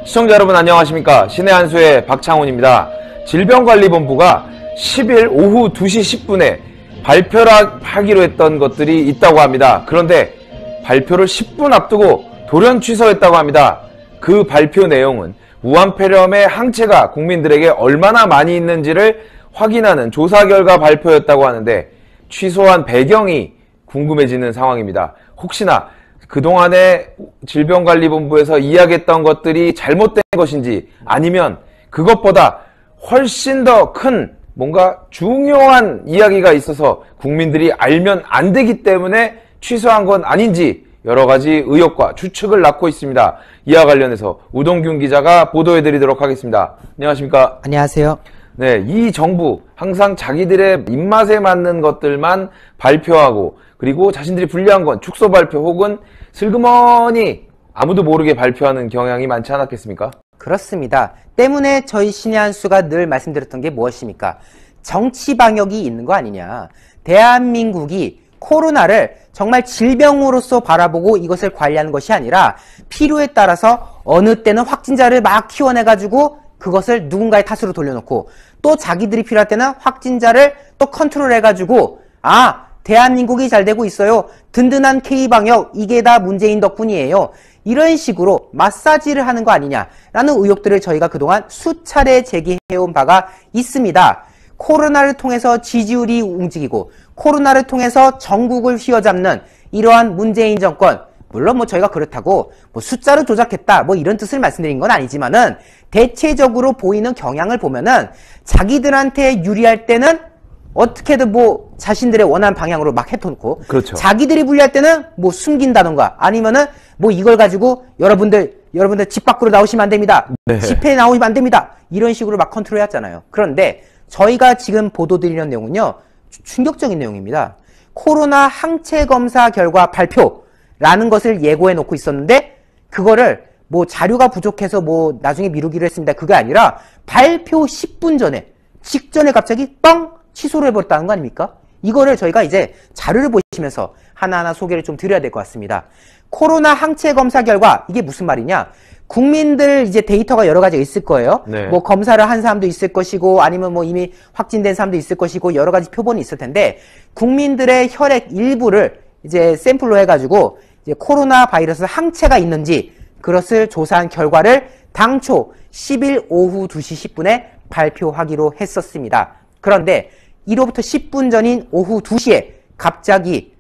시청자 여러분 안녕하십니까. 신의 한수의 박창훈입니다. 질병관리본부가 10일 오후 2시 10분에 발표하기로 했던 것들이 있다고 합니다. 그런데 발표를 10분 앞두고 돌연 취소했다고 합니다. 그 발표 내용은 우한폐렴의 항체가 국민들에게 얼마나 많이 있는지를 확인하는 조사 결과 발표였다고 하는데 취소한 배경이 궁금해지는 상황입니다. 혹시나 그동안에 질병관리본부에서 이야기했던 것들이 잘못된 것인지 아니면 그것보다 훨씬 더 큰 뭔가 중요한 이야기가 있어서 국민들이 알면 안 되기 때문에 취소한 건 아닌지 여러 가지 의혹과 추측을 낳고 있습니다. 이와 관련해서 우동균 기자가 보도해드리도록 하겠습니다. 안녕하십니까? 안녕하세요. 네, 이 정부 항상 자기들의 입맛에 맞는 것들만 발표하고 그리고 자신들이 불리한 건 축소 발표 혹은 슬그머니 아무도 모르게 발표하는 경향이 많지 않았겠습니까? 그렇습니다. 때문에 저희 신의 한수가 늘 말씀드렸던 게 무엇입니까? 정치 방역이 있는 거 아니냐. 대한민국이 코로나를 정말 질병으로서 바라보고 이것을 관리하는 것이 아니라 필요에 따라서 어느 때는 확진자를 막 키워내가지고 그것을 누군가의 탓으로 돌려놓고 또 자기들이 필요할 때는 확진자를 또 컨트롤해가지고 대한민국이 잘 되고 있어요. 든든한 K방역 이게 다 문재인 덕분이에요. 이런 식으로 마사지를 하는 거 아니냐라는 의혹들을 저희가 그동안 수차례 제기해온 바가 있습니다. 코로나를 통해서 지지율이 움직이고 코로나를 통해서 전국을 휘어잡는 이러한 문재인 정권, 물론 저희가 그렇다고 숫자를 조작했다 이런 뜻을 말씀드린 건 아니지만은 대체적으로 보이는 경향을 보면은 자기들한테 유리할 때는 어떻게든 자신들의 원하는 방향으로 막 해놓고 그렇죠. 자기들이 불리할 때는 숨긴다던가 아니면은 이걸 가지고 여러분들 집 밖으로 나오시면 안 됩니다. 네. 집회에 나오시면 안 됩니다. 이런 식으로 막 컨트롤 해왔잖아요. 그런데 저희가 지금 보도드리는 내용은요. 충격적인 내용입니다. 코로나 항체 검사 결과 발표라는 것을 예고해 놓고 있었는데 그거를 자료가 부족해서 나중에 미루기로 했습니다. 그게 아니라 발표 10분 전에 직전에 갑자기 취소를 해버렸다는 거 아닙니까? 이거를 저희가 이제 자료를 보시면서 하나하나 소개를 좀 드려야 될 것 같습니다. 코로나 항체 검사 결과 이게 무슨 말이냐? 국민들 이제 데이터가 여러 가지가 있을 거예요. 네. 검사를 한 사람도 있을 것이고 아니면 이미 확진된 사람도 있을 것이고 여러 가지 표본이 있을 텐데 국민들의 혈액 일부를 이제 샘플로 해가지고 이제 코로나 바이러스 항체가 있는지 그것을 조사한 결과를 당초 10일 오후 2시 10분에 발표하기로 했었습니다. 그런데 이로부터 10분 전인 오후 2시에 갑자기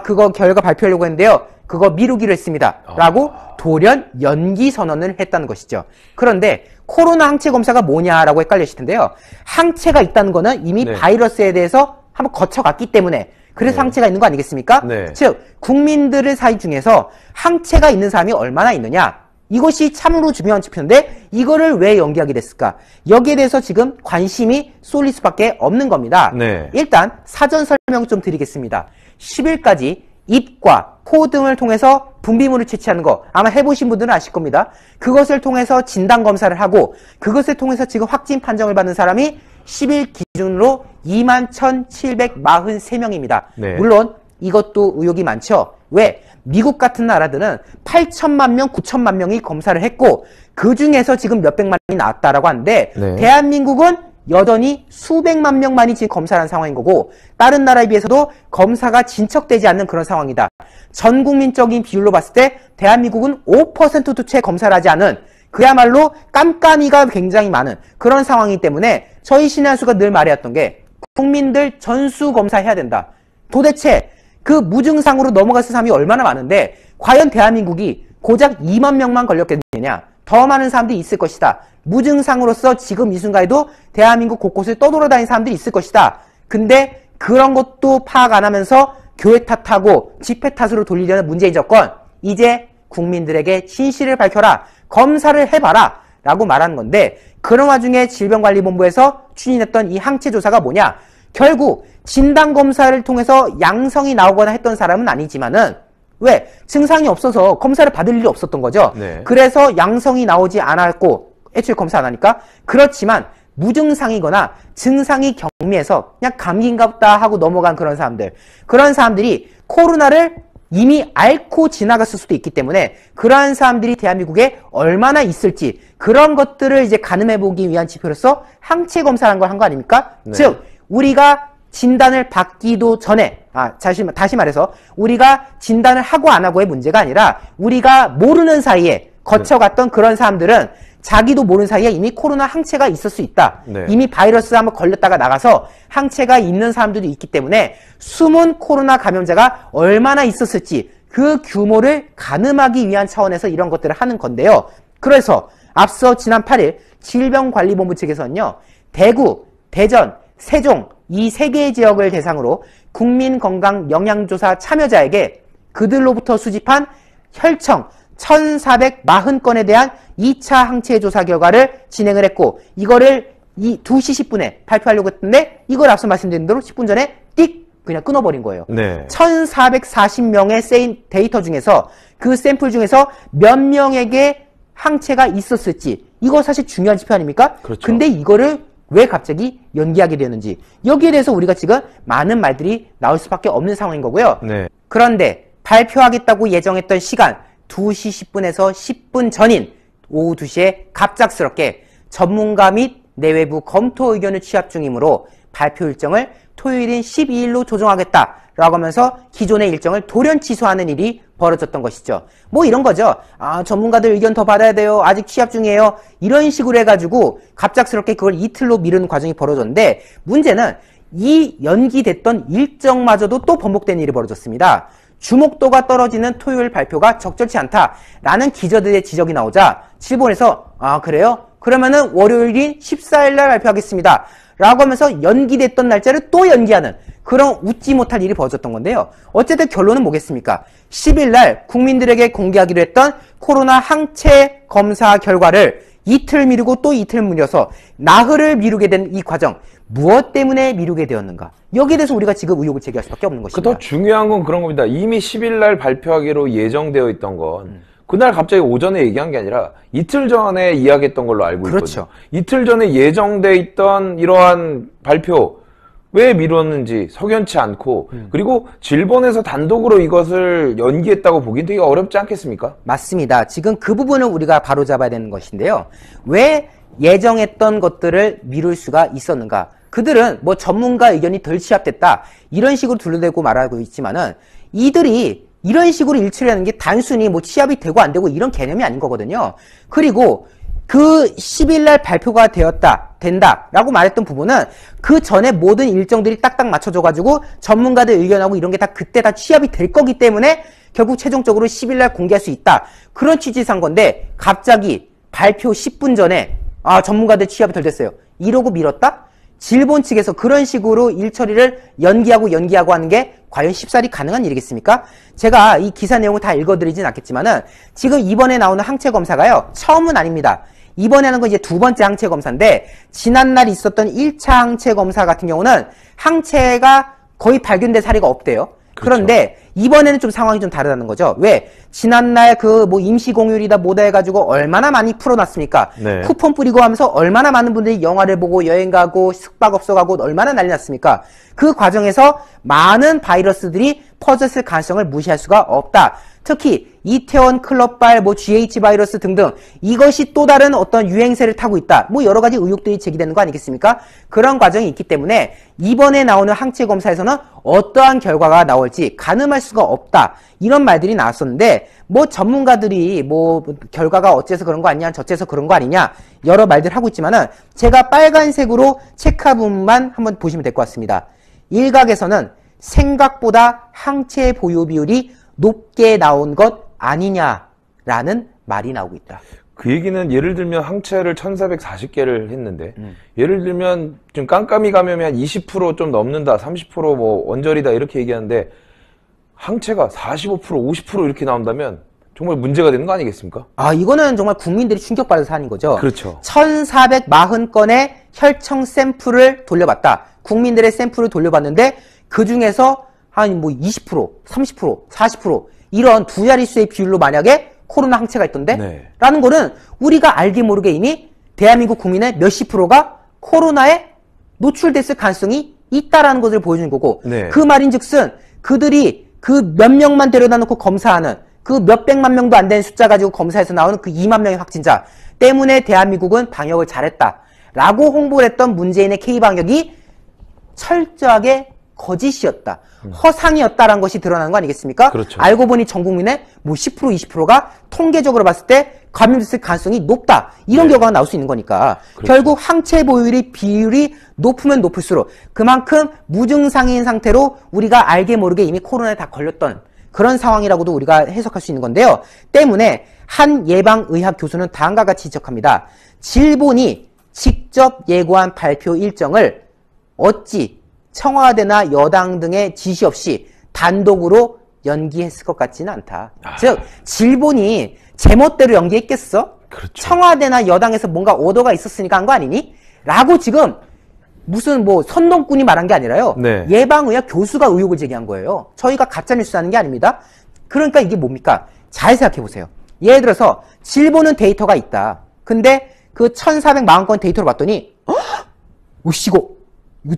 그거 결과 발표하려고 했는데요. 그거 미루기로 했습니다. 라고 돌연 연기 선언을 했다는 것이죠. 그런데 코로나 항체 검사가 뭐냐라고 헷갈리실 텐데요. 항체가 있다는 거는 이미 바이러스에 대해서 한번 거쳐갔기 때문에 그래서 항체가 있는 거 아니겠습니까? 즉 국민들의 사이 중에서 항체가 있는 사람이 얼마나 있느냐. 이것이 참으로 중요한 지표인데 이거를 왜 연기하게 됐을까? 여기에 대해서 지금 관심이 쏠릴 수밖에 없는 겁니다. 일단 사전 설명 좀 드리겠습니다. 10일까지 입과 코 등을 통해서 분비물을 채취하는 거 아마 해보신 분들은 아실 겁니다. 그것을 통해서 진단검사를 하고 그것을 통해서 지금 확진 판정을 받는 사람이 10일 기준으로 21,743명입니다. 물론 이것도 의혹이 많죠. 왜? 미국 같은 나라들은 8천만 명, 9천만 명이 검사를 했고 그 중에서 지금 몇백만이 나왔다라고 하는데 대한민국은 여전히 수백만 명만이 지금 검사를 한 상황인 거고 다른 나라에 비해서도 검사가 진척되지 않는 그런 상황이다. 전 국민적인 비율로 봤을 때 대한민국은 5%도 채 검사를 하지 않은 그야말로 깜깜이가 굉장히 많은 그런 상황이기 때문에 저희 신의 한수가 늘 말해왔던 게 국민들 전수 검사해야 된다. 도대체 그 무증상으로 넘어갔을 사람이 얼마나 많은데 과연 대한민국이 고작 2만 명만 걸렸겠느냐. 더 많은 사람들이 있을 것이다. 무증상으로서 지금 이 순간에도 대한민국 곳곳을 떠돌아다니는 사람들이 있을 것이다. 근데 그런 것도 파악 안 하면서 교회 탓하고 집회 탓으로 돌리려는 문재인 정권 이제 국민들에게 진실을 밝혀라. 검사를 해봐라. 라고 말하는 건데 그런 와중에 질병관리본부에서 추진했던 이 항체 조사가 뭐냐. 결국 진단검사를 통해서 양성이 나오거나 했던 사람은 아니지만은 왜? 증상이 없어서 검사를 받을 일이 없었던 거죠. 그래서 양성이 나오지 않았고 애초에 검사 안 하니까 그렇지만 무증상이거나 증상이 경미해서 그냥 감기인가 보다 하고 넘어간 그런 사람들이 코로나를 이미 앓고 지나갔을 수도 있기 때문에 그러한 사람들이 대한민국에 얼마나 있을지 그런 것들을 이제 가늠해보기 위한 지표로서 항체 검사라는 걸 한 거 아닙니까? 네. 즉 우리가 진단을 받기도 전에 다시 말해서 우리가 진단을 하고 안 하고의 문제가 아니라 우리가 모르는 사이에 거쳐갔던 그런 사람들은 자기도 모르는 사이에 이미 코로나 항체가 있을 수 있다. 네. 이미 바이러스 한번 걸렸다가 나가서 항체가 있는 사람들도 있기 때문에 숨은 코로나 감염자가 얼마나 있었을지 그 규모를 가늠하기 위한 차원에서 이런 것들을 하는 건데요. 그래서 앞서 지난 8일 질병관리본부 측에서는요. 대구, 대전, 세종 이 3개의 지역을 대상으로 국민건강영양조사 참여자에게 그들로부터 수집한 혈청 1,440건에 대한 2차 항체 조사 결과를 진행을 했고 이거를 2시 10분에 발표하려고 했는데 이걸 앞서 말씀드린 대로 10분 전에 띡 그냥 끊어버린 거예요. 네. 1,440명의 데이터 중에서 그 샘플 중에서 몇 명에게 항체가 있었을지 이거 사실 중요한 지표 아닙니까? 그렇죠. 근데 이거를 왜 갑자기 연기하게 되는지 여기에 대해서 우리가 지금 많은 말들이 나올 수밖에 없는 상황인 거고요. 네. 그런데 발표하겠다고 예정했던 시간 2시 10분에서 10분 전인 오후 2시에 갑작스럽게 전문가 및 내외부 검토 의견을 취합 중이므로 발표 일정을 토요일인 12일로 조정하겠다라고 하면서 기존의 일정을 돌연 취소하는 일이 벌어졌던 것이죠. 뭐 이런 거죠. 전문가들 의견 더 받아야 돼요. 아직 취합 중이에요. 이런 식으로 해가지고 갑작스럽게 그걸 이틀로 미루는 과정이 벌어졌는데 문제는 이 연기됐던 일정마저도 또 번복된 일이 벌어졌습니다. 주목도가 떨어지는 토요일 발표가 적절치 않다라는 기자들의 지적이 나오자 일본에서 그래요? 그러면은 월요일인 14일 날 발표하겠습니다. 라고 하면서 연기됐던 날짜를 또 연기하는 그런 웃지 못할 일이 벌어졌던 건데요. 어쨌든 결론은 뭐겠습니까? 10일 날 국민들에게 공개하기로 했던 코로나 항체 검사 결과를 이틀 미루고 또 이틀 미뤄서 나흘을 미루게 된 이 과정 무엇 때문에 미루게 되었는가? 여기에 대해서 우리가 지금 의혹을 제기할 수밖에 없는 것입니다. 더 중요한 건 그런 겁니다. 이미 10일 날 발표하기로 예정되어 있던 건 그날 갑자기 오전에 얘기한 게 아니라 이틀 전에 이야기했던 걸로 알고 있거든요. 그렇죠. 이틀 전에 예정돼 있던 이러한 발표 왜 미뤘는지 석연치 않고 그리고 질본에서 단독으로 이것을 연기했다고 보긴 되게 어렵지 않겠습니까? 맞습니다. 지금 그 부분을 우리가 바로잡아야 되는 것인데요. 왜 예정했던 것들을 미룰 수가 있었는가? 그들은 뭐 전문가 의견이 덜 취합됐다 이런 식으로 둘러대고 말하고 있지만은 이들이 이런 식으로 일치를 하는 게 단순히 뭐 취합이 되고 안 되고 이런 개념이 아닌 거거든요. 그리고 그 10일 날 발표가 된다라고 말했던 부분은 그 전에 모든 일정들이 딱딱 맞춰져가지고 전문가들 의견하고 이런 게 다 그때 다 취합이 될 거기 때문에 결국 최종적으로 10일 날 공개할 수 있다. 그런 취지상 건데 갑자기 발표 10분 전에 전문가들 취합이 덜 됐어요. 이러고 미뤘다? 질본 측에서 그런 식으로 일 처리를 연기하고 하는 게 과연 쉽사리 가능한 일이겠습니까? 제가 이 기사 내용을 다 읽어드리진 않겠지만은 지금 이번에 나오는 항체 검사가요. 처음은 아닙니다. 이번에 하는 건 이제 2번째 항체 검사인데 지난날 있었던 1차 항체 검사 같은 경우는 항체가 거의 발견된 사례가 없대요. 그런데 이번에는 좀 상황이 좀 다르다는 거죠. 왜? 지난날 그 뭐 임시 공휴일이다 뭐다 해가지고 얼마나 많이 풀어놨습니까? 네. 쿠폰 뿌리고 하면서 얼마나 많은 분들이 영화를 보고 여행 가고 숙박업소 가고 얼마나 난리 났습니까? 그 과정에서 많은 바이러스들이 퍼졌을 가능성을 무시할 수가 없다. 특히 이태원 클럽발, 뭐 GH 바이러스 등등 이것이 또 다른 어떤 유행세를 타고 있다. 뭐 여러 가지 의혹들이 제기되는 거 아니겠습니까? 그런 과정이 있기 때문에 이번에 나오는 항체 검사에서는 어떠한 결과가 나올지 가늠할 수가 없다. 이런 말들이 나왔었는데 뭐 전문가들이 뭐 결과가 어째서 그런 거 아니냐, 저째서 그런 거 아니냐 여러 말들 하고 있지만은 제가 빨간색으로 체크한 부분만 한번 보시면 될 것 같습니다. 일각에서는 생각보다 항체 보유 비율이 높게 나온 것 아니냐라는 말이 나오고 있다. 그 얘기는 예를 들면 항체를 1440개를 했는데 예를 들면 좀 깜깜이 감염이 한 20% 좀 넘는다 30% 원절이다 이렇게 얘기하는데 항체가 45% 50% 이렇게 나온다면 정말 문제가 되는 거 아니겠습니까? 이거는 정말 국민들이 충격받아서 하는 거죠. 그렇죠. 1440건의 혈청 샘플을 돌려봤다. 국민들의 샘플을 돌려봤는데 그 중에서 한 20%, 30%, 40% 이런 두 자릿수의 비율로 만약에 코로나 항체가 있던데? 네. 라는 거는 우리가 알게 모르게 이미 대한민국 국민의 몇십 프로가 코로나에 노출됐을 가능성이 있다라는 것을 보여주는 거고 네. 그 말인즉슨 그들이 그 몇 명만 데려다 놓고 검사하는 그 몇백만 명도 안 되는 숫자 가지고 검사해서 나오는 그 2만 명의 확진자 때문에 대한민국은 방역을 잘했다라고 홍보를 했던 문재인의 K방역이 철저하게 거짓이었다. 허상이었다라는 것이 드러나는 거 아니겠습니까? 그렇죠. 알고 보니 전 국민의 뭐 10%, 20%가 통계적으로 봤을 때 감염됐을 가능성이 높다. 이런 결과가 나올 수 있는 거니까. 그렇죠. 결국 항체 보유율이 비율이 높으면 높을수록 그만큼 무증상인 상태로 우리가 알게 모르게 이미 코로나에 다 걸렸던 그런 상황이라고도 우리가 해석할 수 있는 건데요. 때문에 한 예방의학 교수는 다음과 같이 지적합니다. 질본이 직접 예고한 발표 일정을 어찌 청와대나 여당 등의 지시 없이 단독으로 연기했을 것 같지는 않다. 즉 질본이 제멋대로 연기했겠어? 그렇죠. 청와대나 여당에서 뭔가 오더가 있었으니까 한 거 아니니? 라고 지금 무슨 뭐 선동꾼이 말한 게 아니라요. 네. 예방의학 교수가 의혹을 제기한 거예요. 저희가 가짜뉴스 하는 게 아닙니다. 그러니까 이게 뭡니까? 잘 생각해 보세요. 예를 들어서 질본은 데이터가 있다. 근데 그 1440건 데이터를 봤더니 으씨 이거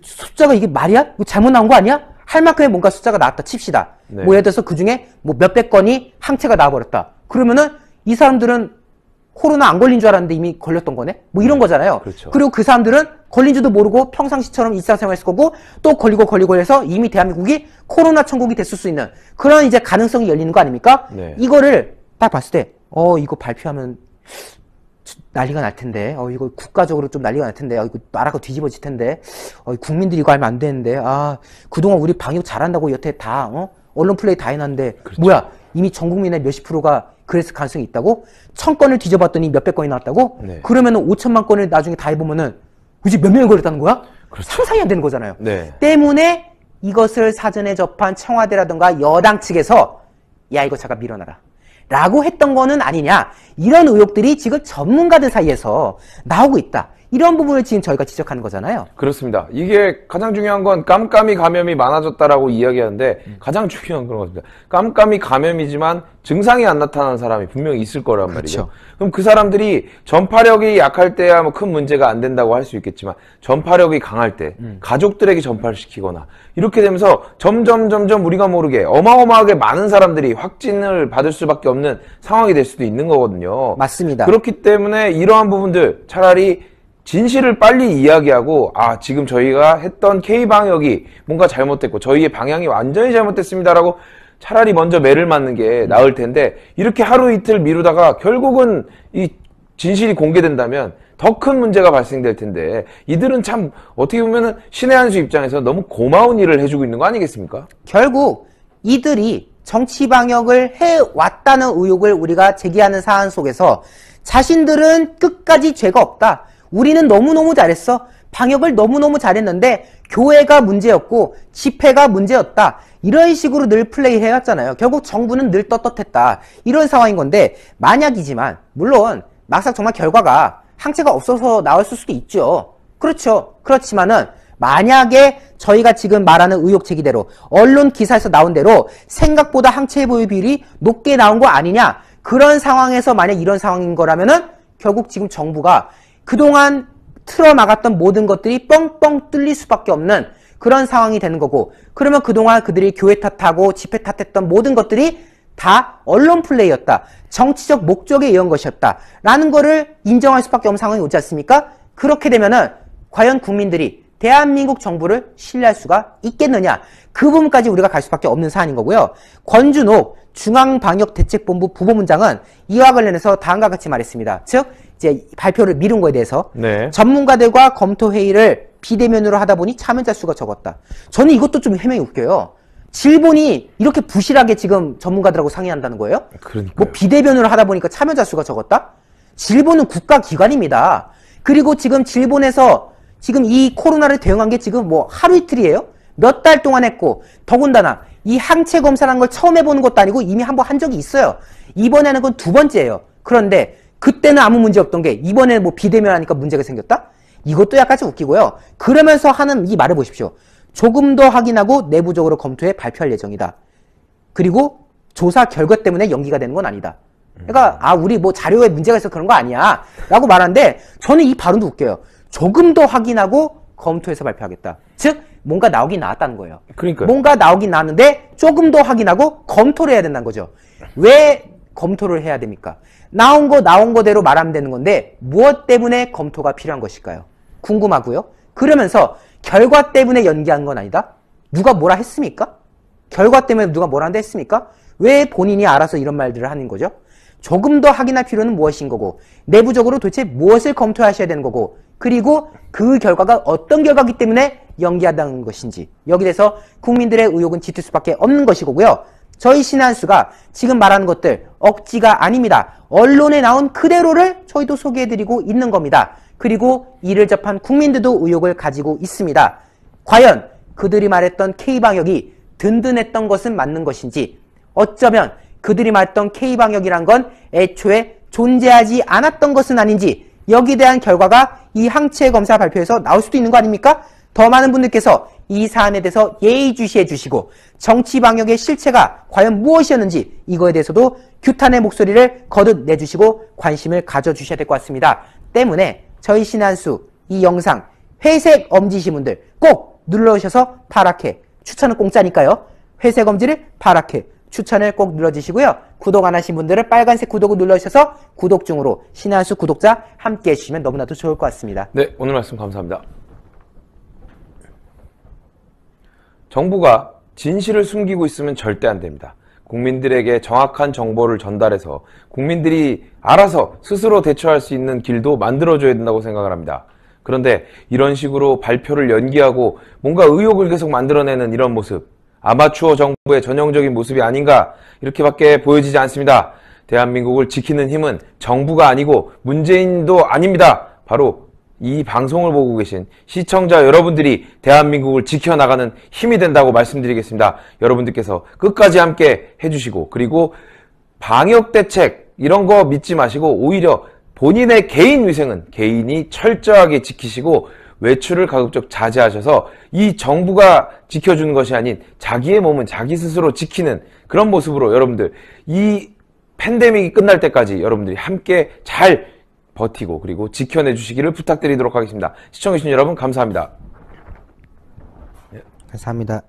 숫자가 이게 말이야? 이거 잘못 나온 거 아니야? 할 만큼의 뭔가 숫자가 나왔다 칩시다. 네. 뭐 예를 들어서 그 중에 뭐 몇백 건이 항체가 나와버렸다. 그러면은 이 사람들은 코로나 안 걸린 줄 알았는데 이미 걸렸던 거네? 뭐 이런 거잖아요. 그렇죠. 그리고 그 사람들은 걸린 줄도 모르고 평상시처럼 일상생활했을 거고 또 걸리고 해서 이미 대한민국이 코로나 천국이 됐을 수 있는 그런 이제 가능성이 열리는 거 아닙니까? 네. 이거를 딱 봤을 때 이거 발표하면 난리가 날 텐데, 이거 국가적으로 좀 난리가 날 텐데, 이거 나라가 뒤집어질 텐데, 국민들이 이거 알면 안 되는데, 그동안 우리 방역 잘한다고 여태 다, 언론 플레이 다 해놨는데, 그렇죠. 뭐야, 이미 전 국민의 몇십 프로가 그랬을 가능성이 있다고? 1000건을 뒤져봤더니 몇백 건이 나왔다고? 네. 그러면은 5천만 건을 나중에 다 해보면은, 그치, 몇 명이 걸렸다는 거야? 그렇죠. 상상이 안 되는 거잖아요. 네. 때문에 이것을 사전에 접한 청와대라든가 여당 측에서, 야, 이거 잠깐 밀어놔라. 라고 했던 거는 아니냐. 이런 의혹들이 지금 전문가들 사이에서 나오고 있다. 이런 부분을 지금 저희가 지적하는 거잖아요. 그렇습니다. 이게 가장 중요한 건 깜깜이 감염이 많아졌다라고 이야기하는데 가장 중요한 그런 겁니다. 깜깜이 감염이지만 증상이 안 나타나는 사람이 분명히 있을 거란 말이죠. 그렇죠. 그럼 그 사람들이 전파력이 약할 때야 뭐 큰 문제가 안 된다고 할 수 있겠지만 전파력이 강할 때 가족들에게 전파를 시키거나 이렇게 되면서 점점 우리가 모르게 어마어마하게 많은 사람들이 확진을 받을 수밖에 없는 상황이 될 수도 있는 거거든요. 맞습니다. 그렇기 때문에 이러한 부분들 차라리 진실을 빨리 이야기하고 지금 저희가 했던 K방역이 뭔가 잘못됐고 저희의 방향이 완전히 잘못됐습니다라고 차라리 먼저 매를 맞는 게 나을 텐데 이렇게 하루 이틀 미루다가 결국은 이 진실이 공개된다면 더 큰 문제가 발생될 텐데 이들은 참 어떻게 보면은 신의 한 수 입장에서 너무 고마운 일을 해주고 있는 거 아니겠습니까? 결국 이들이 정치 방역을 해왔다는 의혹을 우리가 제기하는 사안 속에서 자신들은 끝까지 죄가 없다. 우리는 너무너무 잘했어. 방역을 너무너무 잘했는데 교회가 문제였고 집회가 문제였다. 이런 식으로 늘 플레이해왔잖아요. 결국 정부는 늘 떳떳했다. 이런 상황인 건데 만약이지만 물론 막상 정말 결과가 항체가 없어서 나왔을 수도 있죠. 그렇죠. 그렇지만은 만약에 저희가 지금 말하는 의혹 제기대로 언론 기사에서 나온 대로 생각보다 항체 보유 비율이 높게 나온 거 아니냐. 그런 상황에서 만약 이런 상황인 거라면은 결국 지금 정부가 그동안 틀어막았던 모든 것들이 뻥뻥 뚫릴 수밖에 없는 그런 상황이 되는 거고 그러면 그동안 그들이 교회 탓하고 집회 탓했던 모든 것들이 다 언론 플레이였다. 정치적 목적에 의한 것이었다. 라는 거를 인정할 수밖에 없는 상황이 오지 않습니까? 그렇게 되면은 과연 국민들이 대한민국 정부를 신뢰할 수가 있겠느냐. 그 부분까지 우리가 갈 수밖에 없는 사안인 거고요. 권준옥 중앙방역대책본부 부부문장은 이와 관련해서 다음과 같이 말했습니다. 즉 이제 발표를 미룬 거에 대해서 네. 전문가들과 검토 회의를 비대면으로 하다 보니 참여자 수가 적었다. 저는 이것도 좀 해명이 웃겨요. 질본이 이렇게 부실하게 지금 전문가들하고 상의한다는 거예요? 그러니까요. 뭐 비대면으로 하다 보니까 참여자 수가 적었다? 질본은 국가기관입니다. 그리고 지금 질본에서 지금 이 코로나를 대응한 게 지금 뭐 하루 이틀이에요? 몇 달 동안 했고 더군다나 이 항체 검사라는 걸 처음 해보는 것도 아니고 이미 한번 한 적이 있어요. 이번에 하는 건 두 번째예요. 그런데 그때는 아무 문제 없던 게 이번에 뭐 비대면 하니까 문제가 생겼다? 이것도 약간 좀 웃기고요. 그러면서 하는 이 말을 보십시오. 조금 더 확인하고 내부적으로 검토해 발표할 예정이다. 그리고 조사 결과 때문에 연기가 되는 건 아니다. 그러니까 우리 뭐 자료에 문제가 있어서 그런 거 아니야 라고 말하는데 저는 이 발언도 웃겨요. 조금 더 확인하고 검토해서 발표하겠다. 즉 뭔가 나오긴 나왔다는 거예요. 그러니까요. 뭔가 나오긴 나왔는데 조금 더 확인하고 검토를 해야 된다는 거죠. 왜 검토를 해야 됩니까? 나온 거대로 말하면 되는 건데 무엇 때문에 검토가 필요한 것일까요? 궁금하고요. 그러면서 결과 때문에 연기한 건 아니다? 누가 뭐라 했습니까? 결과 때문에 누가 뭐라 한다 했습니까? 왜 본인이 알아서 이런 말들을 하는 거죠? 조금 더 확인할 필요는 무엇인 거고, 내부적으로 도대체 무엇을 검토하셔야 되는 거고, 그리고 그 결과가 어떤 결과이기 때문에 연기하다는 것인지, 여기 대해서 국민들의 의혹은 짙을 수밖에 없는 것이고요. 저희 신의 한 수가 지금 말하는 것들 억지가 아닙니다. 언론에 나온 그대로를 저희도 소개해드리고 있는 겁니다. 그리고 이를 접한 국민들도 의혹을 가지고 있습니다. 과연 그들이 말했던 K방역이 든든했던 것은 맞는 것인지, 어쩌면 그들이 말했던 K방역이란 건 애초에 존재하지 않았던 것은 아닌지, 여기에 대한 결과가 이 항체 검사 발표에서 나올 수도 있는 거 아닙니까? 더 많은 분들께서 이 사안에 대해서 예의주시해 주시고 정치방역의 실체가 과연 무엇이었는지 이거에 대해서도 규탄의 목소리를 거듭 내주시고 관심을 가져주셔야 될 것 같습니다. 때문에 저희 신의 한 수 이 영상 회색 엄지신 분들 꼭 눌러주셔서 파랗게, 추천은 공짜니까요. 회색 엄지를 파랗게 추천을 꼭 눌러주시고요. 구독 안 하신 분들은 빨간색 구독을 눌러주셔서 구독 중으로 신의 한 수 구독자 함께 해주시면 너무나도 좋을 것 같습니다. 네, 오늘 말씀 감사합니다. 정부가 진실을 숨기고 있으면 절대 안 됩니다. 국민들에게 정확한 정보를 전달해서 국민들이 알아서 스스로 대처할 수 있는 길도 만들어줘야 된다고 생각을 합니다. 그런데 이런 식으로 발표를 연기하고 뭔가 의혹을 계속 만들어내는 이런 모습, 아마추어 정부의 전형적인 모습이 아닌가, 이렇게밖에 보여지지 않습니다. 대한민국을 지키는 힘은 정부가 아니고 문재인도 아닙니다. 바로 이 방송을 보고 계신 시청자 여러분들이 대한민국을 지켜나가는 힘이 된다고 말씀드리겠습니다. 여러분들께서 끝까지 함께 해주시고, 그리고 방역대책 이런 거 믿지 마시고 오히려 본인의 개인 위생은 개인이 철저하게 지키시고 외출을 가급적 자제하셔서 이 정부가 지켜주는 것이 아닌 자기의 몸은 자기 스스로 지키는 그런 모습으로 여러분들 이 팬데믹이 끝날 때까지 여러분들이 함께 잘 버티고 그리고 지켜내 주시기를 부탁드리도록 하겠습니다. 시청해주신 여러분 감사합니다. 감사합니다.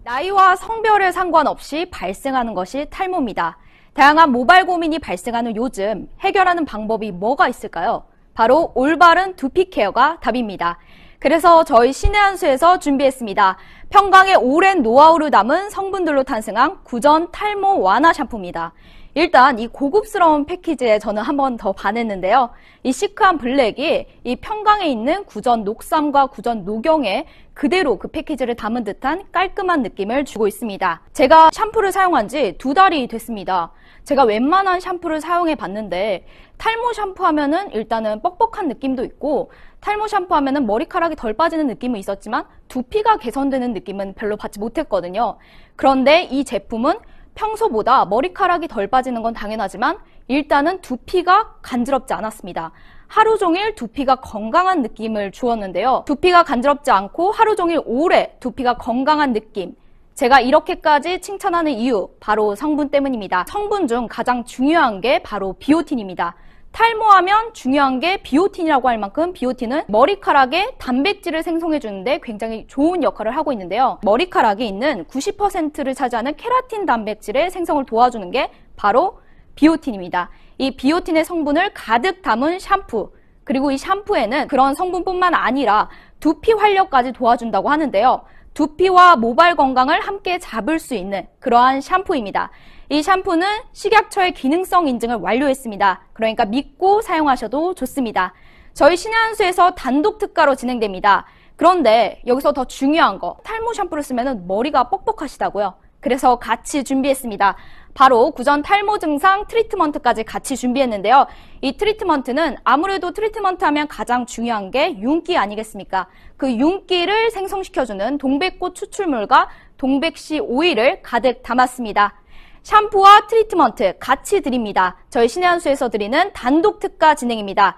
나이와 성별에 상관없이 발생하는 것이 탈모입니다. 다양한 모발 고민이 발생하는 요즘 해결하는 방법이 뭐가 있을까요? 바로 올바른 두피 케어가 답입니다. 그래서 저희 신의 한 수에서 준비했습니다. 평강의 오랜 노하우를 담은 성분들로 탄생한 구전 탈모 완화 샴푸입니다. 일단 이 고급스러운 패키지에 저는 한 번 더 반했는데요. 이 시크한 블랙이 이 평강에 있는 구전 녹삼과 구전 녹용에 그대로 그 패키지를 담은 듯한 깔끔한 느낌을 주고 있습니다. 제가 샴푸를 사용한 지 2달이 됐습니다. 제가 웬만한 샴푸를 사용해 봤는데 탈모 샴푸 하면은 일단은 뻑뻑한 느낌도 있고 탈모 샴푸 하면은 머리카락이 덜 빠지는 느낌은 있었지만 두피가 개선되는 느낌은 별로 받지 못했거든요. 그런데 이 제품은 평소보다 머리카락이 덜 빠지는 건 당연하지만 일단은 두피가 간지럽지 않았습니다. 하루 종일 두피가 건강한 느낌을 주었는데요. 두피가 간지럽지 않고 하루 종일 오래 두피가 건강한 느낌. 제가 이렇게까지 칭찬하는 이유, 바로 성분 때문입니다. 성분 중 가장 중요한 게 바로 비오틴입니다. 탈모하면 중요한 게 비오틴이라고 할 만큼 비오틴은 머리카락에 단백질을 생성해 주는데 굉장히 좋은 역할을 하고 있는데요. 머리카락에 있는 90%를 차지하는 케라틴 단백질의 생성을 도와주는 게 바로 비오틴입니다. 이 비오틴의 성분을 가득 담은 샴푸, 그리고 이 샴푸에는 그런 성분뿐만 아니라 두피 활력까지 도와준다고 하는데요. 두피와 모발 건강을 함께 잡을 수 있는 그러한 샴푸입니다. 이 샴푸는 식약처의 기능성 인증을 완료했습니다. 그러니까 믿고 사용하셔도 좋습니다. 저희 신의 한 수에서 단독 특가로 진행됩니다. 그런데 여기서 더 중요한 거, 탈모 샴푸를 쓰면 머리가 뻑뻑하시다고요. 그래서 같이 준비했습니다. 바로 구전 탈모 증상 트리트먼트까지 같이 준비했는데요. 이 트리트먼트는 아무래도 트리트먼트 하면 가장 중요한 게 윤기 아니겠습니까? 그 윤기를 생성시켜주는 동백꽃 추출물과 동백씨 오일을 가득 담았습니다. 샴푸와 트리트먼트 같이 드립니다. 저희 신의 한 수에서 드리는 단독 특가 진행입니다.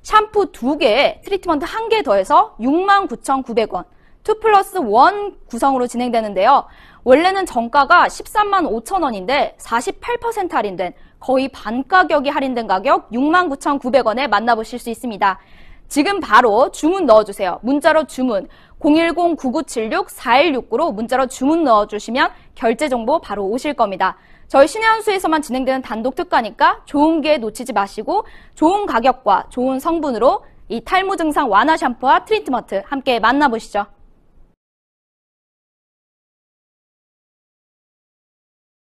샴푸 2개에 트리트먼트 1개 더해서 69,900원, 2+1 구성으로 진행되는데요. 원래는 정가가 13만 5천 원인데 48% 할인된 거의 반 가격이 할인된 가격 69,900원에 만나보실 수 있습니다. 지금 바로 주문 넣어주세요. 문자로 주문 010-9976-4169로 문자로 주문 넣어주시면 결제 정보 바로 오실 겁니다. 저희 신의 한 수에서만 진행되는 단독 특가니까 좋은 기회 놓치지 마시고 좋은 가격과 좋은 성분으로 이 탈모 증상 완화 샴푸와 트리트먼트 함께 만나보시죠.